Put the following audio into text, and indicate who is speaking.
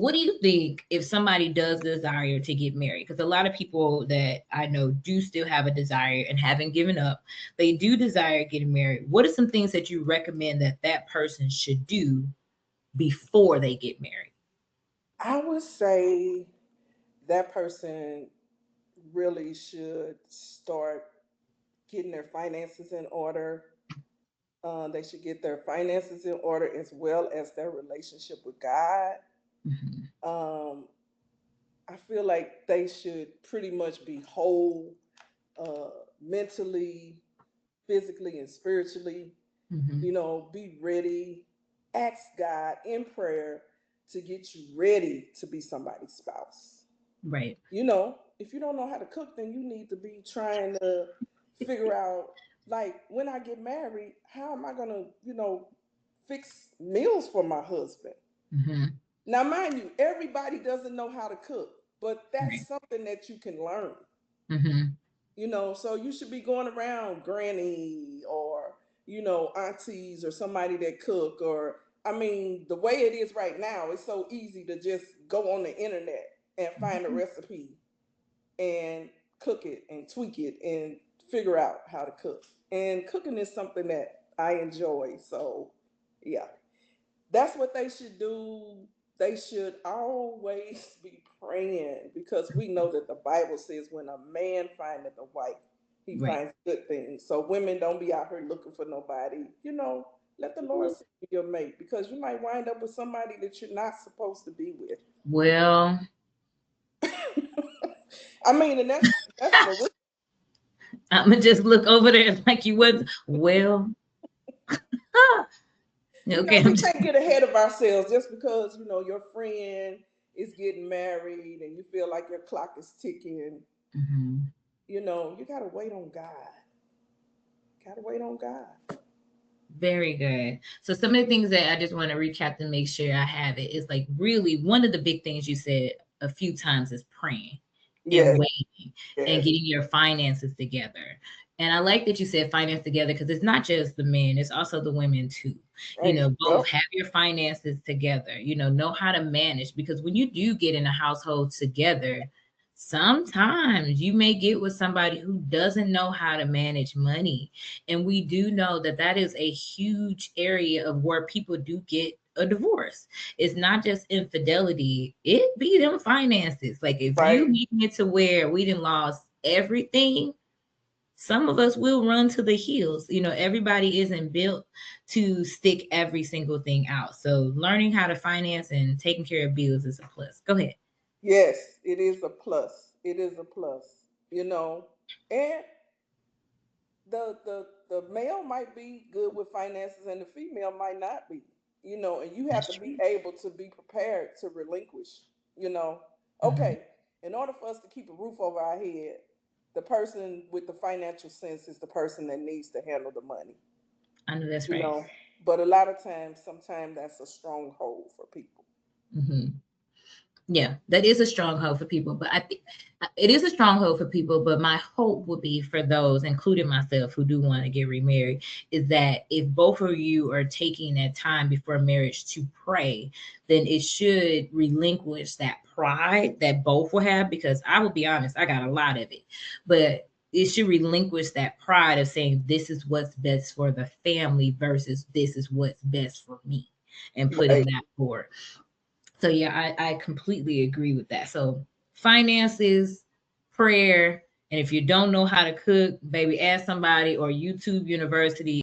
Speaker 1: what do you think if somebody does desire to get married? Because a lot of people that I know do still have a desire and haven't given up. They do desire getting married. What are some things that you recommend that that person should do before they get married?
Speaker 2: I would say that person really should start getting their finances in order. They should get their finances in order as well as their relationship with God.
Speaker 1: Hmm.
Speaker 2: Um, I feel like they should pretty much be whole, uh, mentally, physically, and spiritually.
Speaker 1: Hmm.
Speaker 2: Be ready. Ask God in prayer to get you ready to be somebody's spouse.
Speaker 1: Right.
Speaker 2: If you don't know how to cook, then you need to be trying to figure out, like, when I get married, how am I going to, fix meals for my husband?
Speaker 1: Hmm.
Speaker 2: Now, mind you, everybody doesn't know how to cook, but
Speaker 1: Right.
Speaker 2: that's something that you can learn.
Speaker 1: Hmm.
Speaker 2: So you should be going around granny or, aunties or somebody that cook, or, I mean, the way it is right now, it's so easy to just go on the internet and find a recipe and cook it and tweak it and figure out how to cook. And cooking is something that I enjoy. So, yeah, that's what they should do. They should always be praying, because we know that the Bible says when a man findeth a wife, he
Speaker 1: Right.
Speaker 2: finds good things. So women, don't be out here looking for nobody. Let the Lord send you your mate, because you might wind up with somebody that you're not supposed to be with.
Speaker 1: Well,
Speaker 2: I mean, and that's for real.
Speaker 1: I'm gonna just look over there like you was. Well, okay. I'm
Speaker 2: We
Speaker 1: just.
Speaker 2: can't get ahead of ourselves just because, your friend is getting married and you feel like your clock is ticking.
Speaker 1: Mhm.
Speaker 2: You got to wait on God. Got to wait on God.
Speaker 1: Very good. So some of the things that I just want to recap to make sure I have it is like really one of the big things you said a few times is praying and
Speaker 2: Yes,
Speaker 1: waiting and
Speaker 2: yes.
Speaker 1: getting your finances together. And I like that you said finance together because it's not just the men, it's also the women too.
Speaker 2: Hey,
Speaker 1: Both
Speaker 2: yep.
Speaker 1: have your finances together, know how to manage because when you do get in a household together, sometimes you may get with somebody who doesn't know how to manage money, and we do know that that is a huge area of where people do get a divorce. It's not just infidelity, it be them finances. Like if you
Speaker 2: Right.
Speaker 1: making it to where we done lost everything, some of us will run to the heels. Everybody isn't built to stick every single thing out. So learning how to finance and taking care of bills is a plus. Go ahead.
Speaker 2: Yes, it is a plus. It is a plus. You know, and the male might be good with finances and the female might not be. And you have
Speaker 1: That's
Speaker 2: to be
Speaker 1: true.
Speaker 2: able to be prepared to relinquish. You know,
Speaker 1: Mhm.
Speaker 2: okay. In order for us to keep a roof over our head, the person with the financial sense is the person that needs to handle the money.
Speaker 1: I know that's
Speaker 2: You
Speaker 1: right.
Speaker 2: know, but a lot of times, sometimes that's a stronghold for people.
Speaker 1: Hmm. Yeah, that is a stronghold for people, but I think it is a stronghold for people. But my hope would be for those, including myself, who do want to get remarried, is that if both of you are taking that time before marriage to pray, then it should relinquish that pride that both will have. Because I will be honest, I got a lot of it, but it should relinquish that pride of saying this is what's best for the family versus this is what's best for me, and putting
Speaker 2: Right.
Speaker 1: that forward. So yeah, I completely agree with that. So finances, prayer, and if you don't know how to cook, baby, ask somebody or YouTube University